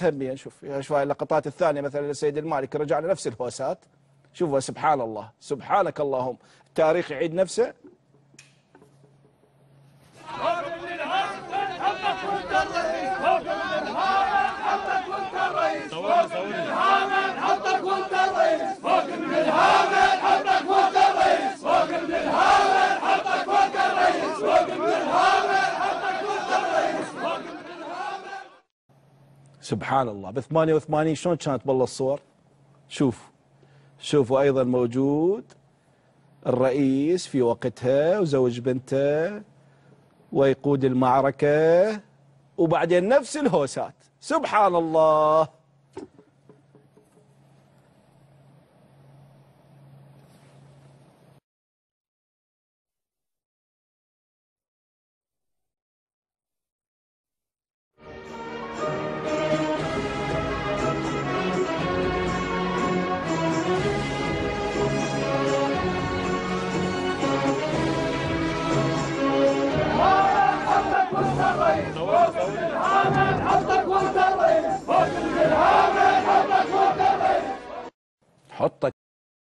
هميا. شوف هاي اللقطات الثانيه مثلا للسيد المالكي رجع لنفس الهوسات. شوفوا سبحان الله، سبحانك اللهم، التاريخ يعيد نفسه. سبحان الله. ب 88 شلون كانت بالله الصور. شوفوا ايضا موجود الرئيس في وقتها وزوج بنته ويقود المعركة، وبعدين نفس الهوسات. سبحان الله. حطك